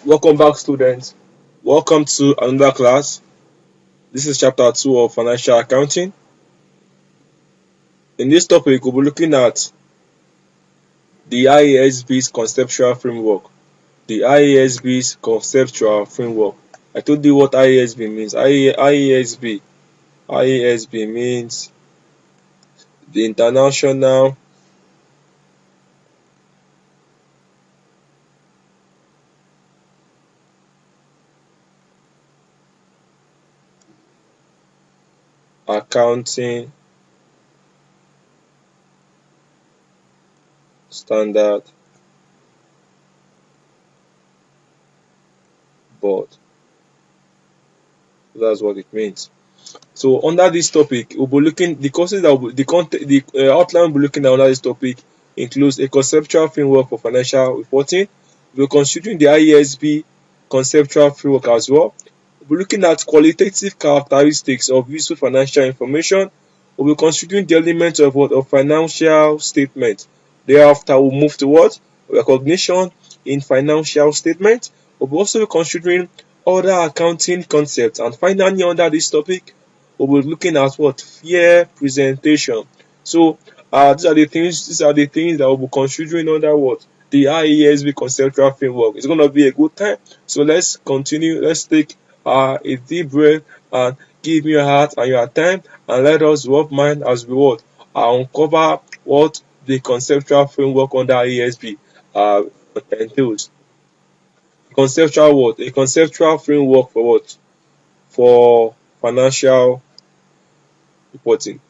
Welcome back, students. Welcome to another class. This is chapter 2 of financial accounting. In this topic, we'll be looking at the Iasb'S Conceptual Framework. The Iasb'S Conceptual Framework. I told you what Iasb means. Iasb means the International Accounting Standard Board. That's what it means. So under this topic, we'll be looking the courses that will, the outline we'll be looking at under this topic includes a conceptual framework for financial reporting. We're considering the Iasb conceptual framework as well. We'll be looking at qualitative characteristics of useful financial information. We'll be considering the elements of financial statement. Thereafter, we'll move towards recognition in financial statement. We'll also be considering other accounting concepts, and finally, under this topic, we'll be looking at fair presentation. So these are the things that we'll be considering under the Iasb conceptual framework. It's going to be a good time. So let's continue. Let's take a deep breath and give me your heart and your time, and let us work mind as we uncover what the conceptual framework under Iasb entails. A conceptual framework for what? For financial reporting.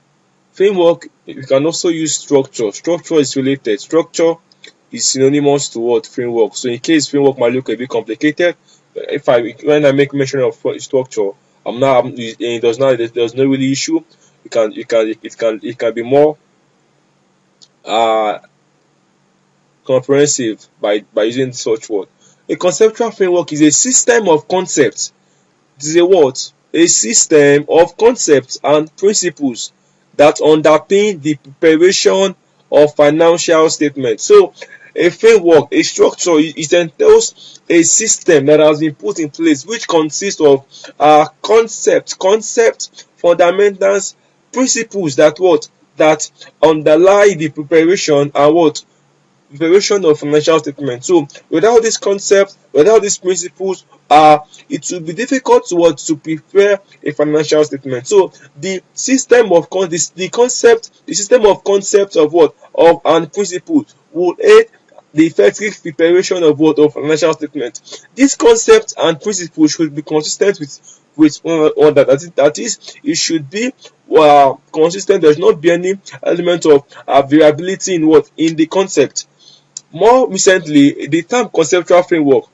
Framework, you can also use structure. Structure is related. Structure is synonymous to what? Framework. So in case framework might look a bit complicated, when I make mention of structure, there's no really issue. It can be more comprehensive by using such word. A conceptual framework is a system of concepts. It is a system of concepts and principles that underpin the preparation of financial statements. So a framework, a structure, it entails a system that has been put in place which consists of concept, fundamentals, principles that underlie the preparation and preparation of financial statements. So without this concept, without these principles, it will be difficult to prepare a financial statement. So the system of concepts and principles will aid the effective preparation of financial statement. These concepts and principles should be consistent with one another. That is, it should be consistent. There should not be any element of variability in the concept. More recently, the term conceptual framework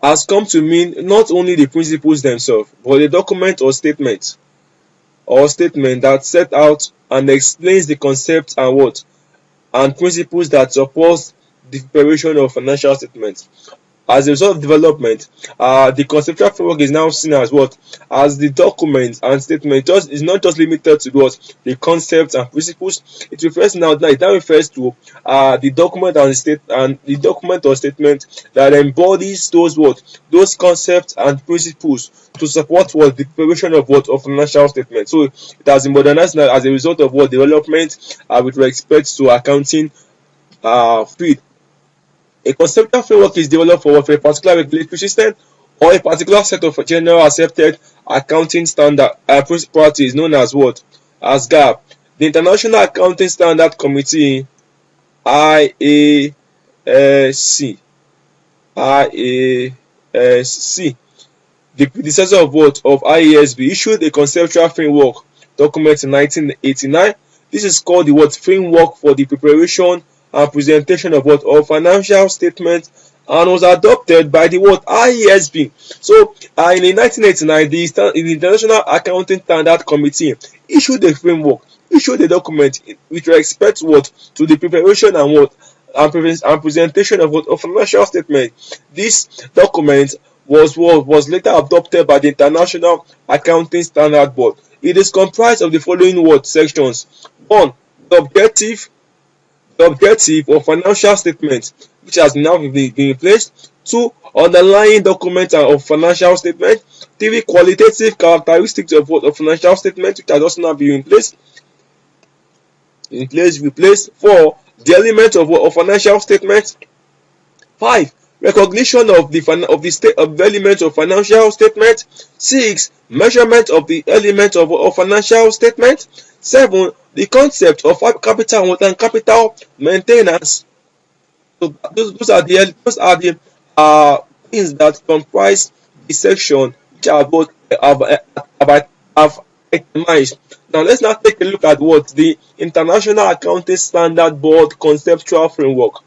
has come to mean not only the principles themselves, but the document or statement that set out and explains the concepts and principles that support the preparation of financial statements. As a result of development, the conceptual framework is now seen as as the document and statement. It's not just limited to the concepts and principles. It refers now to the document and the document or statement that embodies those concepts and principles to support the preparation of financial statement. So it has been modernized now as a result of development with respect to accounting field. A conceptual framework is developed for a particular regulatory system or a particular set of general accepted accounting standard practice known as GAAP. The International Accounting Standard Committee IASC, the predecessor of Iasb, issued a conceptual framework document in 1989. This is called the framework for the preparation and presentation of financial statements, and was adopted by the Iasb. So in 1989, the International Accounting Standard Committee issued a framework, issued a document with respect to the preparation and presentation of financial statements. This document was later adopted by the International Accounting Standard Board. It is comprised of the following sections. 1. The objective of financial statement, which has now been replaced. 2. Underlying documents of financial statement. 3. Qualitative characteristics of what of financial statement, which has also now been replaced. 4. The element of financial statement. 5. Recognition of the element of financial statement. 6. Measurement of the element of financial statement. 7. The concept of capital and capital maintenance. So those are the things that comprise the section which are both have itemized. Now let's now take a look at what the International Accounting Standard Board conceptual framework.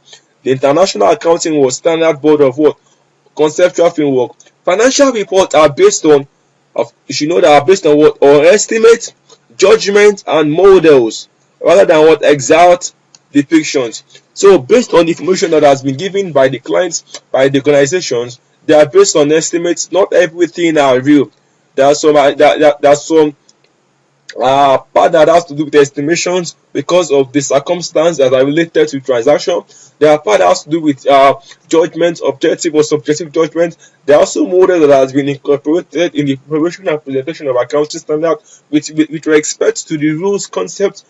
The International Accounting Standard Board of what? Conceptual framework. Financial reports are based on, you should know that are based on what? On estimates, judgment, and models, rather than what? Exact depictions. So based on the information that has been given by the clients, by the organizations, they are based on estimates. Not everything are real. There are some part that has to do with estimations because of the circumstances that are related to transaction. There are part that has to do with judgment, objective or subjective judgment. There are also models that has been incorporated in the preparation and presentation of accounting standard with respect to the rules, concepts,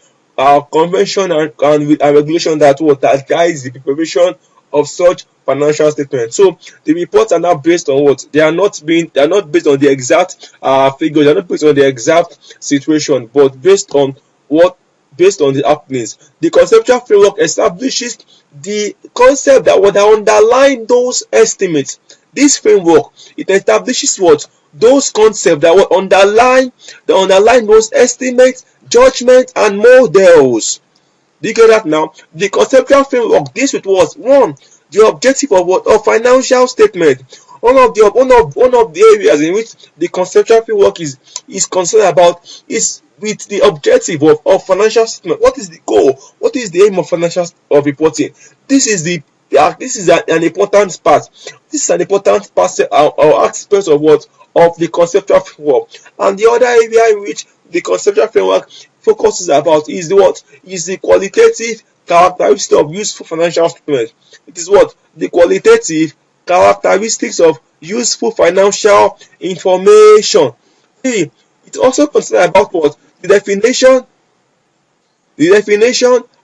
convention and regulation that guides the preparation of such financial statements. So the reports are now based on what? They are not based on the exact figures, they are not based on the exact situation, but based on the happenings. The conceptual framework establishes the concept that would underline those estimates. This framework, it establishes what? Those concepts that would underline those estimates, judgment, and models. Do you get that now? The conceptual framework deals with what? 1. The objective of what? Of financial statement. One of the areas in which the conceptual framework is concerned about is with the objective of financial statement. What is the goal? What is the aim of financial reporting? This is an important part. This is an important part or aspect of what? Of the conceptual framework. And the other area in which the conceptual framework focuses about is what? Is the qualitative characteristics of useful financial statement. It is what? The qualitative characteristics of useful financial information. It also considers about what? The definition,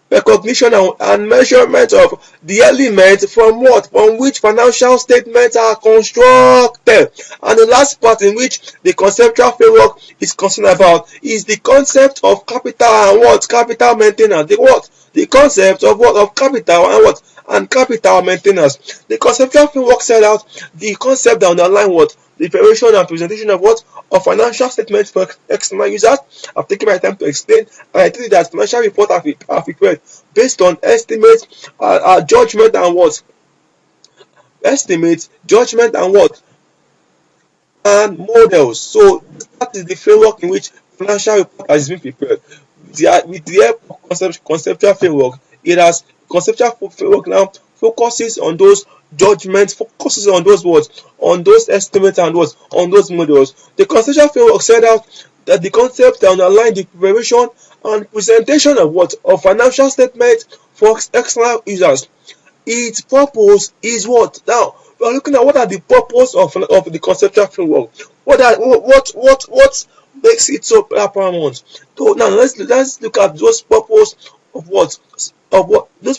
recognition, and measurement of the elements from which financial statements are constructed. And the last part in which the conceptual framework is concerned about is the concept of capital and capital maintenance. The concept of of capital and and capital maintenance. The conceptual framework set out the concept that underline the preparation and presentation of of financial statements for external users. I've taken my time to explain, and I think that financial reports are prepared based on estimates, judgment, and estimates, judgment, and models. So that is the framework in which financial report has been prepared. With the help of conceptual framework, conceptual framework now focuses on those judgments, focuses on those on those estimates and on those models. The conceptual framework set out that the concepts that underline the preparation and presentation of financial statements for external users. Its purpose is what? Now we are looking at what are the purpose of the conceptual framework. What makes it so paramount? So now let's look at those purpose of those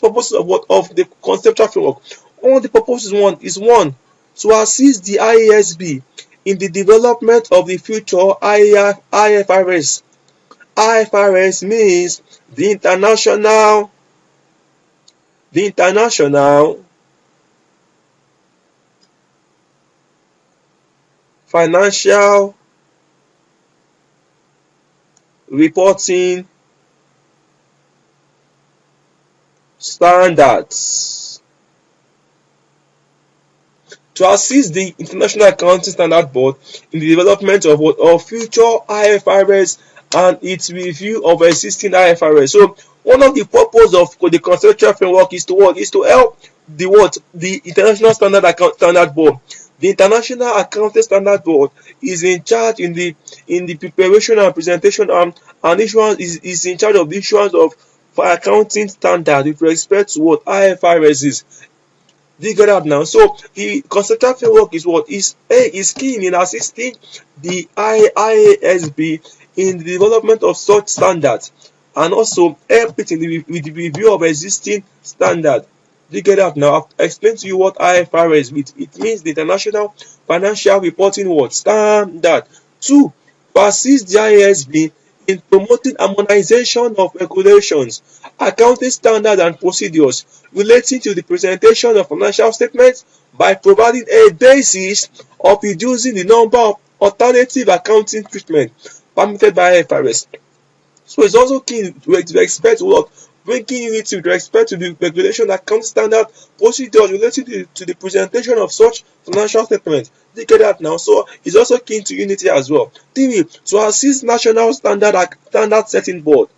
purposes of the conceptual framework. One of the purposes is one to assist the IASB in the development of the future IFRS. IFRS means the International Financial Reporting Standards. To assist the International Accounting Standard Board in the development of future IFRS and its review of existing IFRS. So one of the purposes of the conceptual framework is to help the International Standard Board. The International Accounting Standard Board is in charge in the preparation and presentation and issuance is in charge of the issuance of accounting standard with respect to IFRS is. Do you get that now? So the conceptual framework is what is key in assisting the IASB in the development of such standards, and also help it in with the review of existing standard. Do you get that now? I've explained to you what IFRS means. It means the International Financial Reporting What Standard. 2. To assist the IASB in promoting harmonization of regulations, accounting standards and procedures relating to the presentation of financial statements by providing a basis of reducing the number of alternative accounting treatments permitted by IFRS. So it's also key to expect what bringing unity with respect to the regulation, account standard, procedures related to the presentation of such financial statements. Do you get that now? So it's also key to unity as well. 3. To assist standard setting board.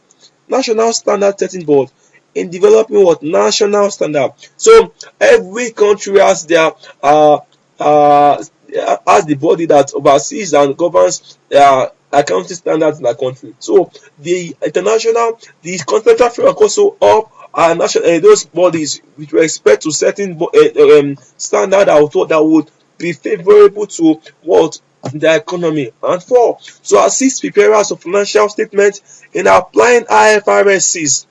National standard setting board in developing what national standard. So every country has their as the body that oversees and governs accounting standards in that country. So the conceptual framework also up those bodies with respect to certain standard that would be favorable to what the economy. And 4. To assist preparers of financial statements in applying IFRS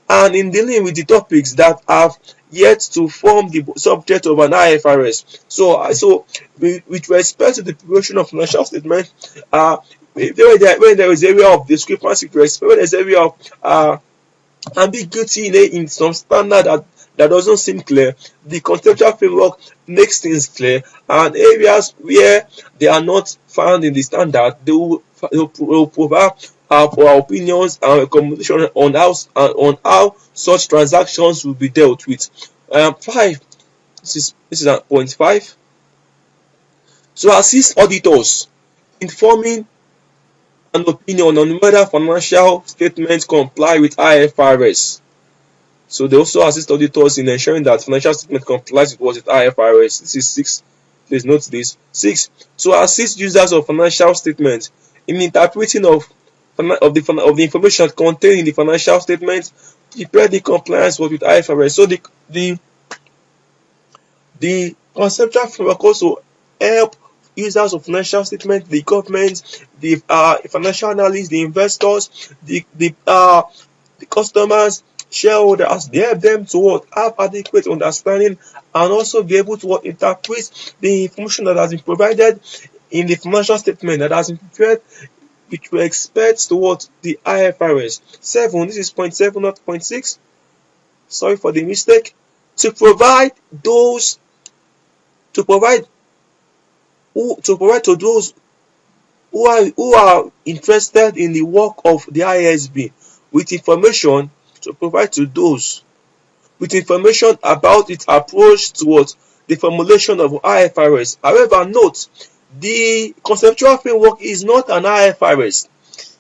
and in dealing with the topics that have yet to form the subject of an IFRS. So with respect to the preparation of financial statement, when there is area of discrepancy, when there is area of ambiguity in some standard that doesn't seem clear, the conceptual framework makes things clear, and areas where they are not found in the standard, they will provide our opinions and recommendations on how such transactions will be dealt with. 5. This is at point 5. To assist auditors in forming an opinion on whether financial statements comply with IFRS. So they also assist auditors in ensuring that financial statement complies with IFRS. This is 6. Please note this. 6. To assist users of financial statements in interpreting of the information contained in the financial statement, prepare the compliance with IFRS. So the conceptual framework also help users of financial statement, the government, the financial analysts, the investors, the customers, shareholders. They help them to have adequate understanding and also be able to interpret the information that has been provided in the financial statement that has been prepared with respect to the IFRS. 7. This is point 7, not point 6. Sorry for the mistake. To provide to those who are interested in the work of the IASB with information about its approach towards the formulation of IFRS. However, note, the conceptual framework is not an IFRS.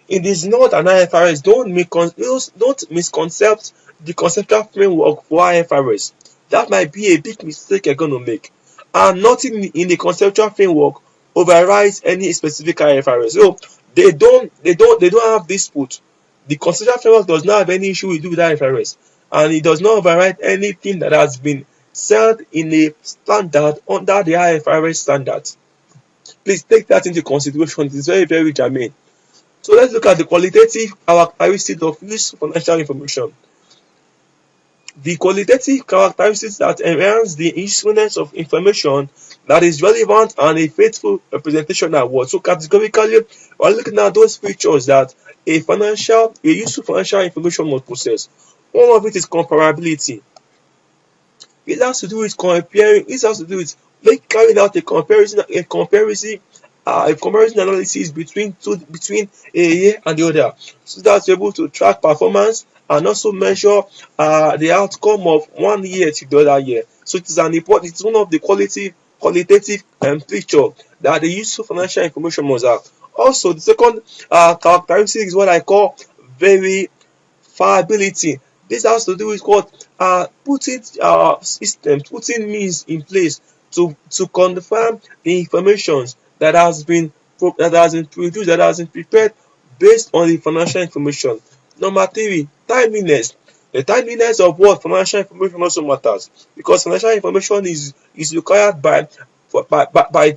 It is not an IFRS. Don't misconcept the conceptual framework for IFRS. That might be a big mistake you're going to make. And nothing in the conceptual framework overrides any specific IFRS. So they don't have dispute. The conceptual framework does not have any issue with IFRS, and it does not override anything that has been said in a standard under the IFRS standard. Please take that into consideration. It is very, very germane. So let's look at the qualitative characteristics of useful financial information. The qualitative characteristics that enhance the usefulness of information that is relevant and a faithful representation are what? So categorically, we're looking at those features that a useful financial information must possess. One of it is comparability. It has to do with comparing. It has to do with carrying out a comparison analysis between a year and the other, so that you're able to track performance and also measure the outcome of 1 year to the other year. So it's one of the qualitative feature that the useful financial information must have. Also, the second characteristic is what I call verifiability. This has to do with putting means in place to confirm the information that has been produced, that has been prepared based on the financial information. Number 3, timeliness. The timeliness of what financial information also matters, because financial information is required by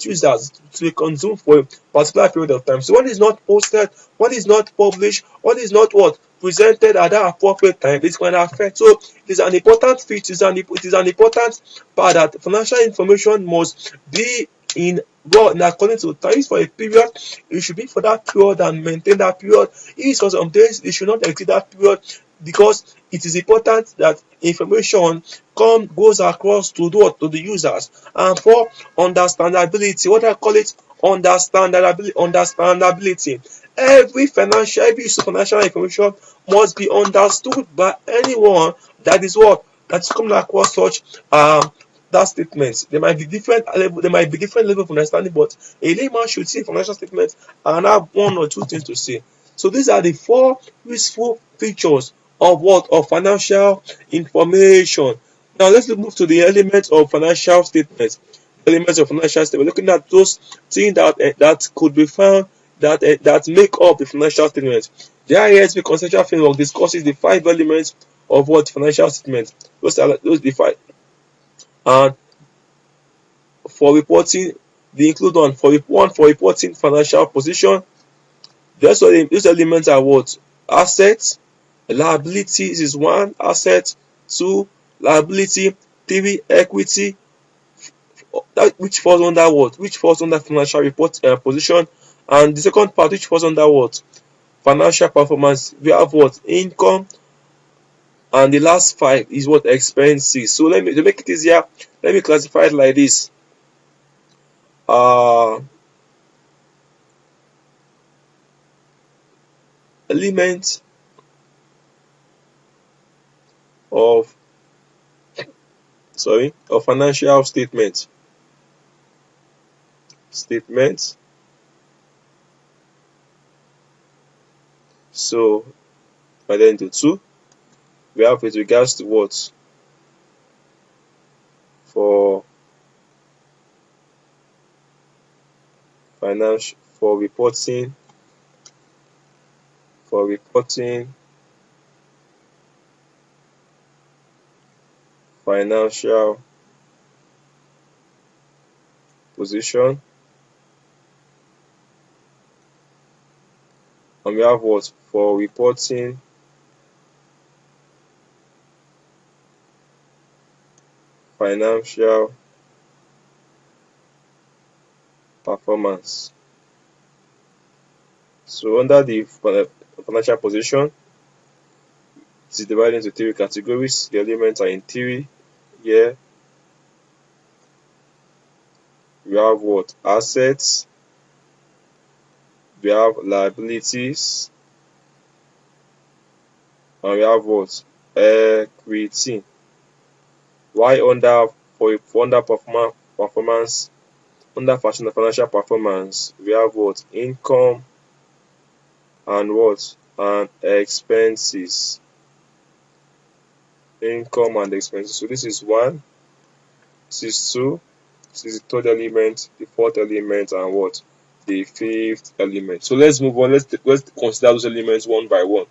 users to be consumed for a particular period of time. So when it's not posted, when it's not published, when it's not what presented at that appropriate time, it's going to affect. So it is an important feature, it is an important part that financial information must be in according to time. For a period, it should be for that period and maintain that period. If it's for some days, it should not exceed that period, because it is important that information goes across to the users. And for understandability, what I call it, understandability. Every use of financial information must be understood by anyone that is coming across such that statement. There might be different level of understanding, but a layman should see financial statements and have one or two things to say. So these are the four useful features of financial information. Now let's move to the elements of financial statements. Elements of financial statement. Looking at those things that could be found that make up the financial statement. The Iasb'S Conceptual framework discusses the 5 elements of what financial statement. Those the 5. And for reporting, they include one for reporting financial position. These elements are what? Assets, liabilities is 1, asset, 2, liability, 3, equity, which falls under what? Which falls under financial report position. And the second part, which falls under what? Financial performance. We have what? Income. And the last 5 is what? Expenses. So to make it easier, let me classify it like this. Element of financial statement. So divided into 2. We have with regards to what? For financial, for reporting financial position, and we have what? For reporting financial performance. So under the financial position, it is divided into 3 categories. The elements are in 3 here. We have what? Assets, we have liabilities, and we have what? Equity. Why under performance, under financial performance, we have what? Income and what? And expenses. Income and expenses. So this is 1, this is 2, this is the third element, the fourth element, and what? The fifth element. So let's move on. Let's consider those elements one by one.